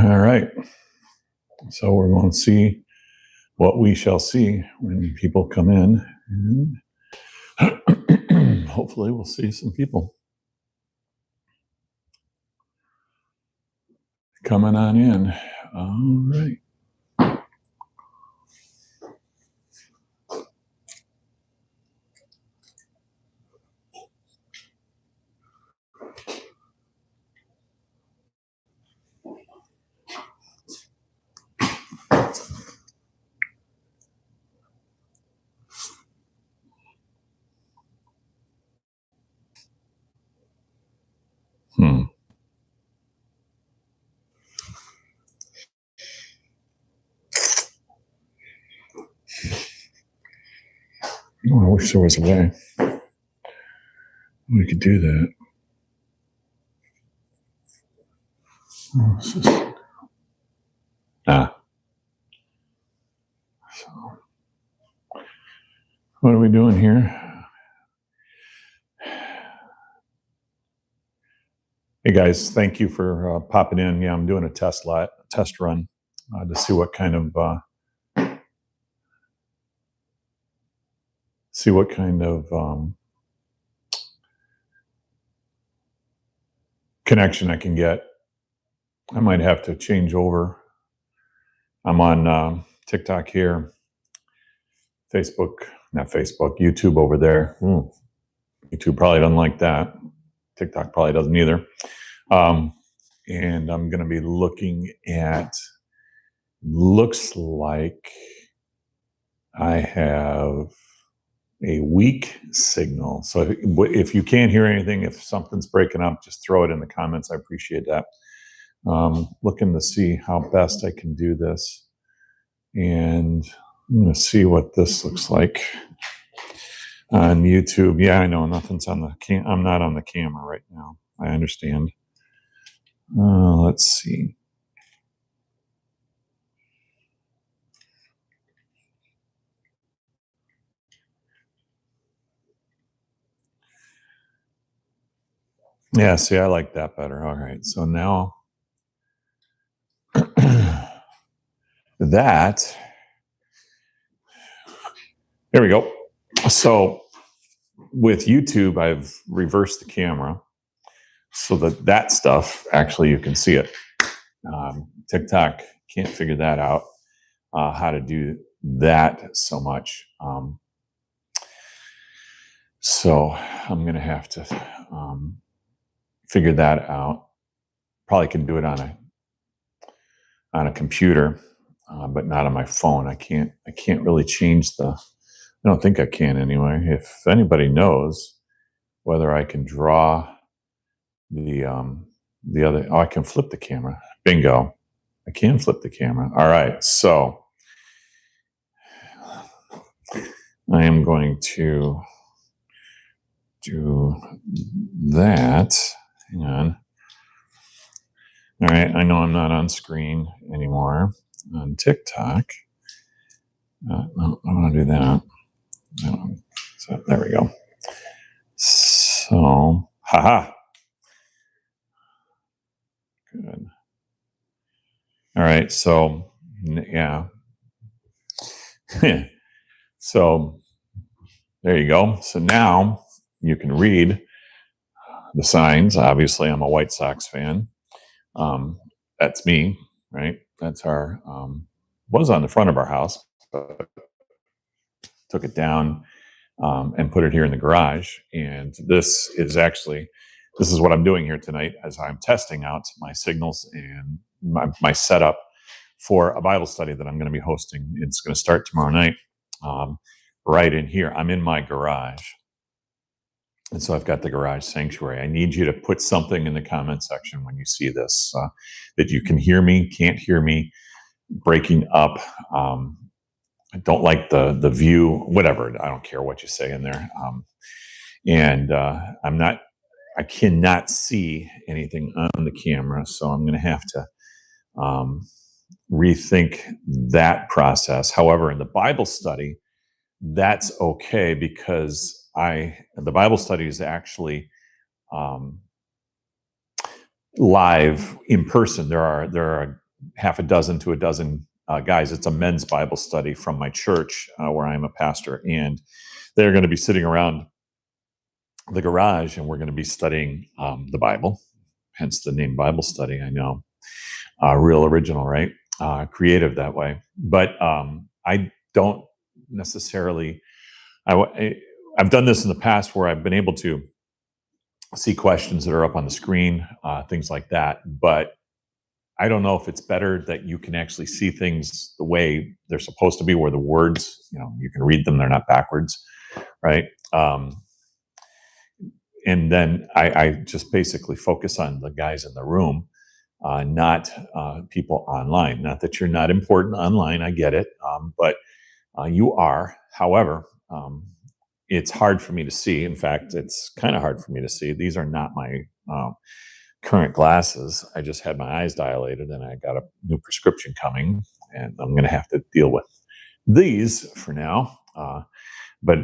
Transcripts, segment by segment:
All right. So we're going to see what we shall see when people come in. And hopefully we'll see some people coming on in. All right. Oh, I wish there was a way we could do that. Oh, this is... So, what are we doing here? Hey guys, thank you for popping in. Yeah, I'm doing a test run to see what kind of connection I can get. I might have to change over. I'm on TikTok here, YouTube over there. YouTube probably doesn't like that. TikTok probably doesn't either. And I'm going to be looking at, looks like I have a weak signal. So if you can't hear anything, if something's breaking up, just throw it in the comments. I appreciate that. Looking to see how best I can do this. And I'm going to see what this looks like on YouTube. Yeah, I know nothing's on the I'm not on the camera right now. I understand. Let's see. Yeah, see, I like that better. All right, so now that, there we go. So with YouTube, I've reversed the camera so that stuff, actually you can see it. TikTok can't figure that out, how to do that so much. So I'm going to have to figure that out. Probably can do it on a computer, but not on my phone. I can't really change I don't think I can anyway. If anybody knows whether I can draw the other, I can flip the camera. Bingo. I can flip the camera. All right. So I am going to do that. Hang on. All right. I know I'm not on screen anymore on TikTok. No, I want to do that. So there we go. So, haha. Good. All right. So, yeah. So, there you go. So now you can read the signs. Obviously, I'm a White Sox fan. That's me, right? That's our, was on the front of our house, but took it down and put it here in the garage. And this is what I'm doing here tonight as I'm testing out my signals and my setup for a Bible study that I'm going to be hosting. It's going to start tomorrow night, right in here. I'm in my garage. And so I've got the garage sanctuary. I need you to put something in the comment section when you see this, that you can hear me, can't hear me, breaking up. I don't like the view, whatever. I don't care what you say in there. And I cannot see anything on the camera. So I'm going to have to rethink that process. However, in the Bible study, that's okay because the Bible study is actually live in person. There are half a dozen to a dozen guys. It's a men's Bible study from my church where I'm a pastor, and they're going to be sitting around the garage, and we're going to be studying the Bible, hence the name Bible study. I know, real original, right? Creative that way. But I don't necessarily. I've done this in the past where I've been able to see questions that are up on the screen, things like that. But I don't know if it's better that you can actually see things the way they're supposed to be, where the words, you can read them; they're not backwards, right? And then I just basically focus on the guys in the room, not people online. Not that you're not important online, I get it, but you are. However, it's hard for me to see. In fact, it's kind of hard for me to see. These are not my current glasses. I just had my eyes dilated, and I got a new prescription coming, and I'm going to have to deal with these for now. But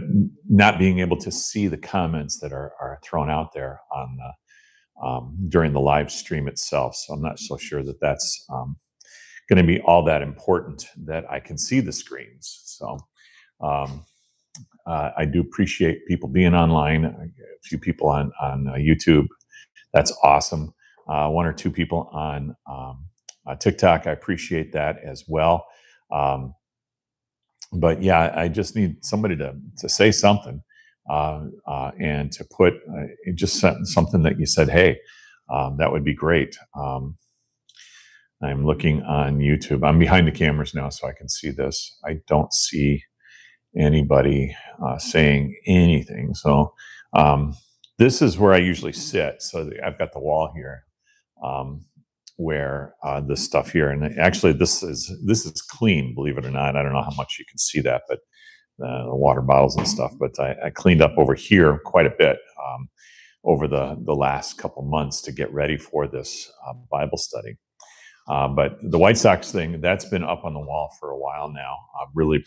not being able to see the comments that are thrown out there on during the live stream itself. So I'm not so sure that that's going to be all that important that I can see the screens. So I do appreciate people being online. A few people on YouTube. That's awesome. One or two people on TikTok. I appreciate that as well. But yeah, I just need somebody to say something and to put just something that you said, hey, that would be great. I'm looking on YouTube. I'm behind the cameras now, so I can see this. I don't see anybody saying anything. So this is where I usually sit. So I've got the wall here. Where this stuff here, and actually this is clean, believe it or not. I don't know how much you can see that, but the water bottles and stuff. But I cleaned up over here quite a bit over the last couple months to get ready for this Bible study. But the White Sox thing, that's been up on the wall for a while now. Really,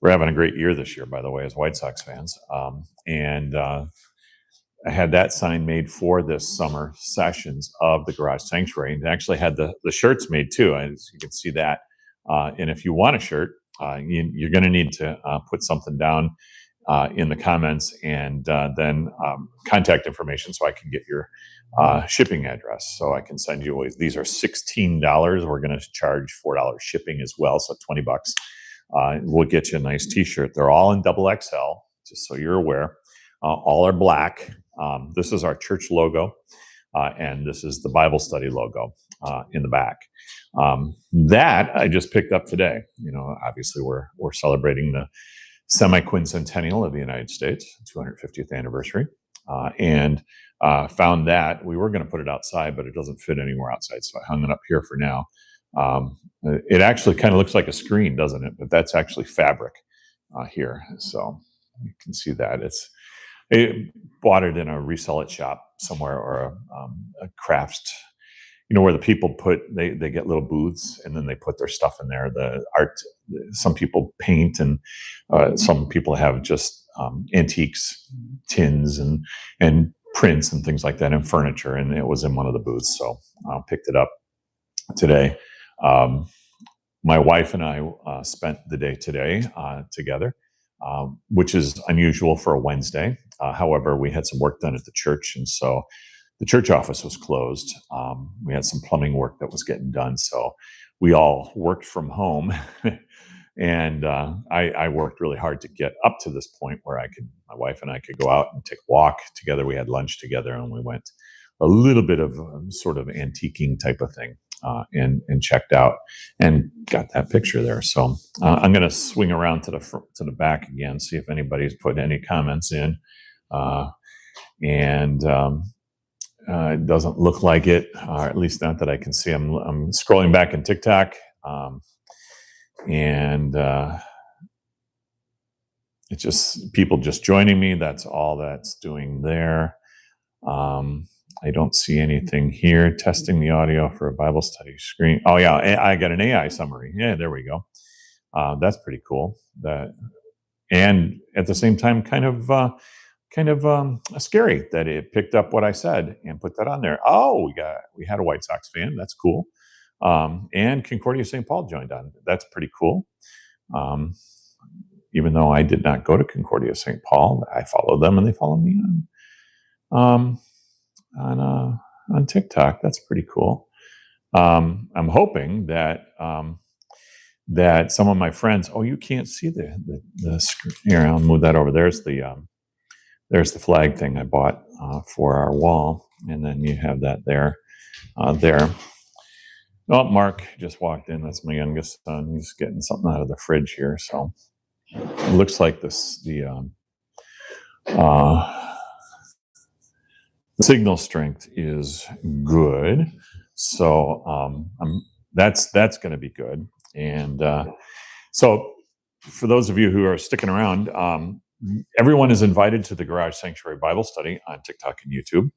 we're having a great year this year, by the way, as White Sox fans. And I had that sign made for this summer sessions of the Garage Sanctuary, and actually had the shirts made too. As you can see that. And if you want a shirt, you're going to need to put something down in the comments, and then contact information so I can get your shipping address, so I can send you. These are $16. We're going to charge $4 shipping as well, so $20. We'll get you a nice T-shirt. They're all in XXL, just so you're aware. All are black. This is our church logo, and this is the Bible study logo in the back. That I just picked up today. Obviously we're celebrating the semi-quincentennial of the United States, 250th anniversary, and found that we were going to put it outside, but it doesn't fit anywhere outside, so I hung it up here for now. It actually kind of looks like a screen, doesn't it? But that's actually fabric here, so you can see that I bought it in a resell it shop somewhere, or a crafts, where the people they get little booths, and then they put their stuff in there. The art, some people paint, and some people have just antiques, tins, and prints and things like that, and furniture. And it was in one of the booths, so I picked it up today. My wife and I spent the day today together. Which is unusual for a Wednesday. However, we had some work done at the church, and so the church office was closed. We had some plumbing work that was getting done, so we all worked from home. And I worked really hard to get up to this point where my wife and I could go out and take a walk together. We had lunch together, and we went a little bit of sort of antiquing type of thing. And checked out and got that picture there. So I'm going to swing around to the back again, see if anybody's put any comments in. And it doesn't look like it, or at least not that I can see. I'm scrolling back in TikTok, and it's just people just joining me. That's all that's doing there. I don't see anything here. Testing the audio for a Bible study screen. Oh yeah, I got an AI summary. Yeah, there we go. That's pretty cool. And at the same time, kind of scary that it picked up what I said and put that on there. Oh, we had a White Sox fan. That's cool. And Concordia St. Paul joined on. That's pretty cool. Even though I did not go to Concordia St. Paul, I followed them and they followed me on TikTok. That's pretty cool. I'm hoping that that some of my friends. Oh, you can't see the screen here. I'll move that over. There's the flag thing I bought for our wall, and then you have that there. Oh, Mark just walked in. That's my youngest son. He's getting something out of the fridge here. So it looks like the signal strength is good. So that's going to be good. And so for those of you who are sticking around, everyone is invited to the Garage Sanctuary Bible Study on TikTok and YouTube.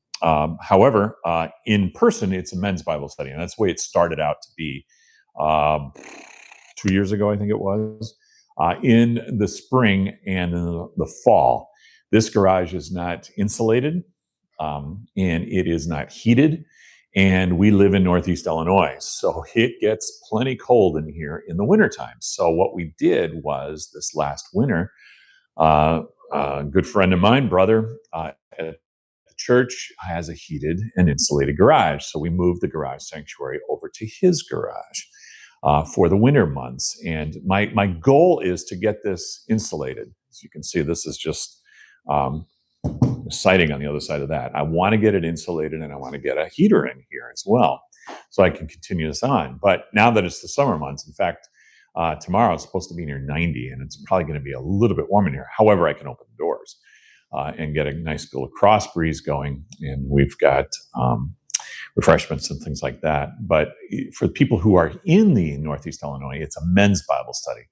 However, in person, it's a men's Bible study, and that's the way it started out to be 2 years ago, I think it was. In the spring and in the fall, this garage is not insulated, and it is not heated, and we live in Northeast Illinois, so it gets plenty cold in here in the wintertime. So what we did was this last winter, a good friend of mine, brother, at the church has a heated and insulated garage. So we moved the garage sanctuary over to his garage for the winter months. And my goal is to get this insulated. As you can see, this is just siding on the other side of that. I want to get it insulated, and I want to get a heater in here as well, so I can continue this on. But now that it's the summer months, in fact, tomorrow it's supposed to be near 90, and it's probably going to be a little bit warm in here. However, I can open the doors and get a nice little cross breeze going, and we've got refreshments and things like that. But for people who are in the Northeast Illinois, it's a men's Bible study.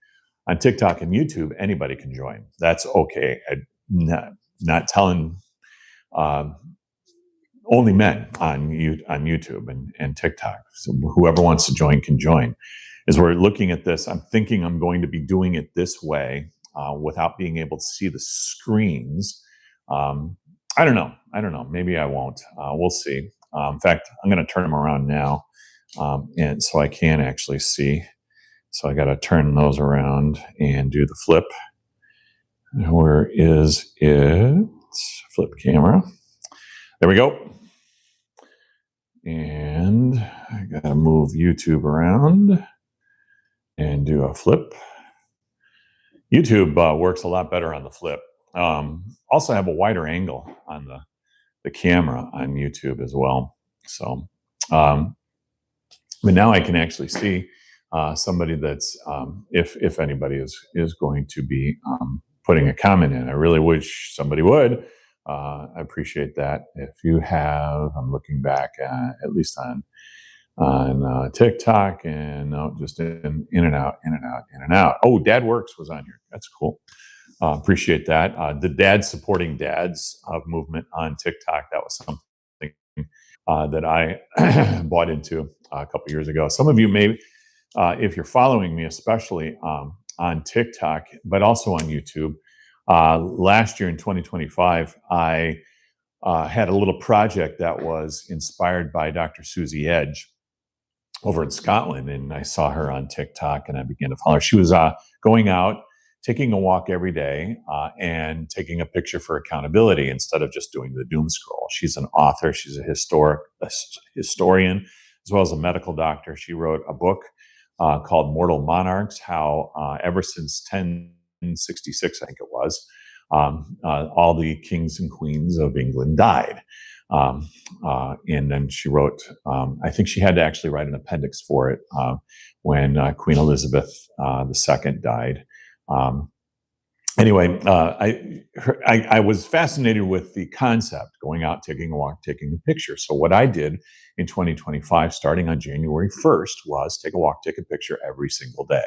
On TikTok and YouTube, anybody can join. That's okay. I'm not telling only men on YouTube and TikTok. So whoever wants to join can join. As we're looking at this, I'm thinking I'm going to be doing it this way without being able to see the screens. I don't know. Maybe I won't. We'll see. In fact, I'm going to turn them around now, and so I can actually see. So I got to turn those around and do the flip. Where is it? Flip camera. There we go. And I got to move YouTube around and do a flip. YouTube works a lot better on the flip. Also have a wider angle on the camera on YouTube as well. So, but now I can actually see somebody that's, if anybody is going to be putting a comment in. I really wish somebody would. I appreciate that. If you have, I'm looking back at least on TikTok, and just in and out. Oh, Dad Works was on here. That's cool. Appreciate that. The Dad Supporting Dads movement on TikTok. That was something that I bought into a couple years ago. Some of you may, if you're following me, especially on TikTok, but also on YouTube. Last year in 2025, I had a little project that was inspired by Dr. Susie Edge over in Scotland, and I saw her on TikTok, and I began to follow her. She was going out, taking a walk every day, and taking a picture for accountability instead of just doing the doom scroll. She's an author. She's a historian, as well as a medical doctor. She wrote a book called Mortal Monarchs, how ever since 1066, I think it was, all the kings and queens of England died. And then she wrote, I think she had to actually write an appendix for it when Queen Elizabeth II died. Anyway, I was fascinated with the concept, going out, taking a walk, taking a picture. So what I did in 2025, starting on January 1st, was take a walk, take a picture every single day.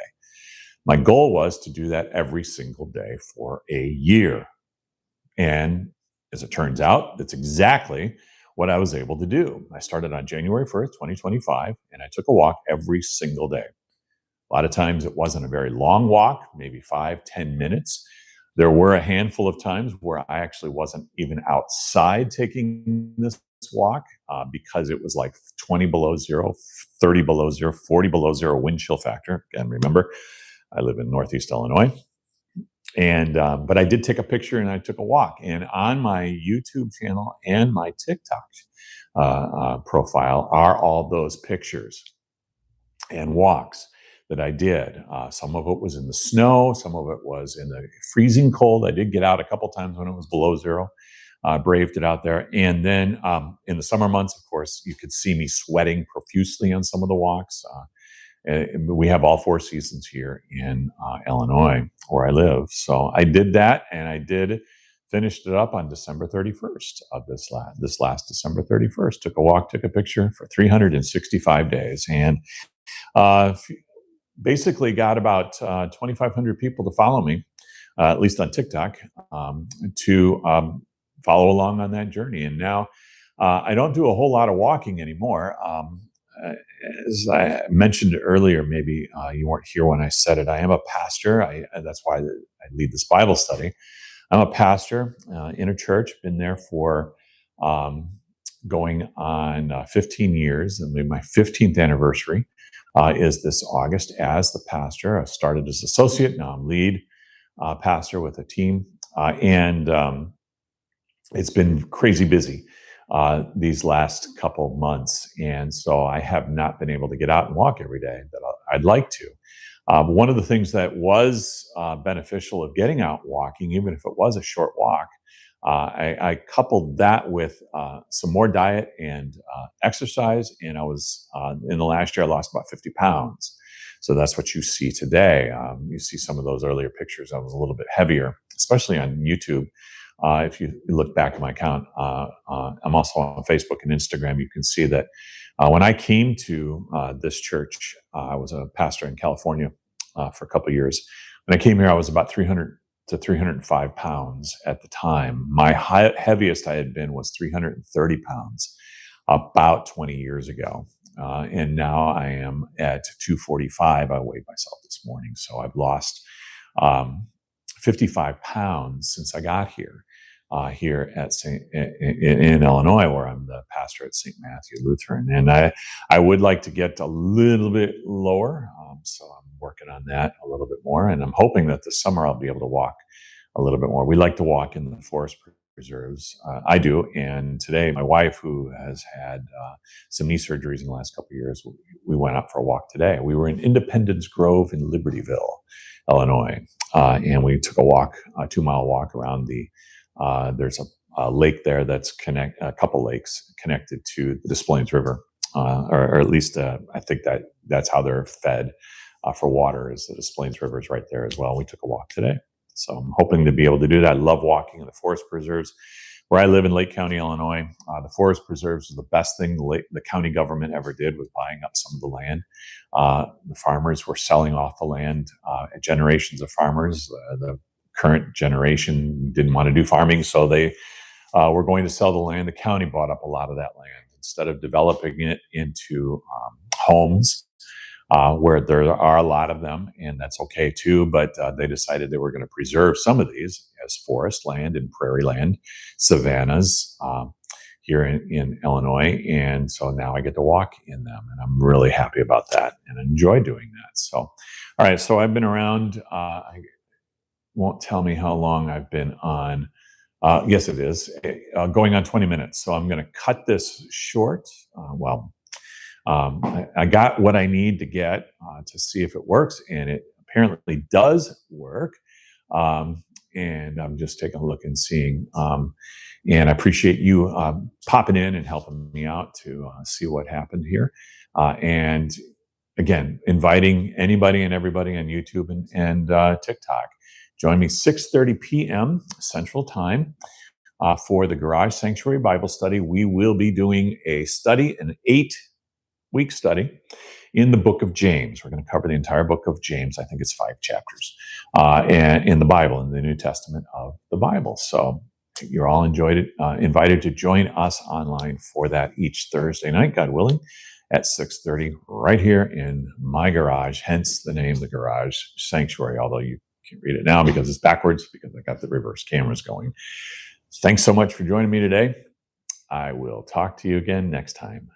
My goal was to do that every single day for a year. And as it turns out, that's exactly what I was able to do. I started on January 1st, 2025, and I took a walk every single day. A lot of times it wasn't a very long walk, maybe 5-10 minutes. There were a handful of times where I actually wasn't even outside taking this walk because it was like 20 below zero, 30 below zero, 40 below zero wind chill factor. Again, remember, I live in Northeast Illinois. And but I did take a picture and I took a walk. And on my YouTube channel and my TikTok profile are all those pictures and walks that I did. Some of it was in the snow, some of it was in the freezing cold. I did get out a couple times when it was below zero, braved it out there. And then in the summer months, of course, you could see me sweating profusely on some of the walks. We have all four seasons here in Illinois where I live. So I did that, and I finished it up on December 31st of this last December 31st. Took a walk, took a picture for 365 days, and basically got about 2,500 people to follow me, at least on TikTok, to follow along on that journey. And now I don't do a whole lot of walking anymore. As I mentioned earlier, maybe you weren't here when I said it, I am a pastor. That's why I lead this Bible study. I'm a pastor in a church, been there for going on 15 years, and my 15th anniversary is this August as the pastor. I started as associate, now I'm lead pastor with a team, and it's been crazy busy these last couple months, and so I have not been able to get out and walk every day that I'd like to. One of the things that was beneficial of getting out walking, even if it was a short walk, I coupled that with some more diet and exercise, and I was in the last year I lost about 50 pounds. So that's what you see today. You see some of those earlier pictures. I was a little bit heavier, especially on YouTube. If you look back at my account, I'm also on Facebook and Instagram. You can see that when I came to this church, I was a pastor in California for a couple of years. When I came here, I was about 300 to 305 pounds at the time. My heaviest I had been was 330 pounds about 20 years ago. And now I am at 245. I weighed myself this morning. So I've lost 55 pounds since I got here. Here at in Illinois, where I'm the pastor at St. Matthew Lutheran, and I would like to get a little bit lower, so I'm working on that a little bit more, and I'm hoping that this summer I'll be able to walk a little bit more. We like to walk in the forest preserves. I do, and today my wife, who has had some knee surgeries in the last couple of years, we went out for a walk today. We were in Independence Grove in Libertyville, Illinois, and we took a 2-mile walk around the. There's a lake there that's a couple lakes connected to the Des Plaines River, or at least I think that's how they're fed for water. Is the Des Plaines River is right there as well. We took a walk today, so I'm hoping to be able to do that. I love walking in the forest preserves. Where I live in Lake County, Illinois, the forest preserves is the best thing the county government ever did, was buying up some of the land. The farmers were selling off the land. Generations of farmers, the current generation didn't want to do farming, so they were going to sell the land. The county bought up a lot of that land. Instead of developing it into homes, where there are a lot of them, and that's okay too, but they decided they were going to preserve some of these as forest land and prairie land, savannas here in Illinois, and so now I get to walk in them, and I'm really happy about that and enjoy doing that. So, all right, so I've been around. Won't tell me how long I've been on. Yes, it is going on 20 minutes. So I'm going to cut this short. I got what I need to get to see if it works, and it apparently does work. And I'm just taking a look and seeing. And I appreciate you popping in and helping me out to see what happened here. And again, inviting anybody and everybody on YouTube and TikTok. Join me 6:30 p.m. Central Time for the Garage Sanctuary Bible Study. We will be doing a study, an 8-week study in the book of James. We're going to cover the entire book of James. I think it's 5 chapters and in the Bible, in the New Testament of the Bible. So you're all invited to join us online for that each Thursday night, God willing, at 6:30 right here in my garage, hence the name, the Garage Sanctuary, although you can't read it now because it's backwards, because I got the reverse cameras going. Thanks so much for joining me today. I will talk to you again next time.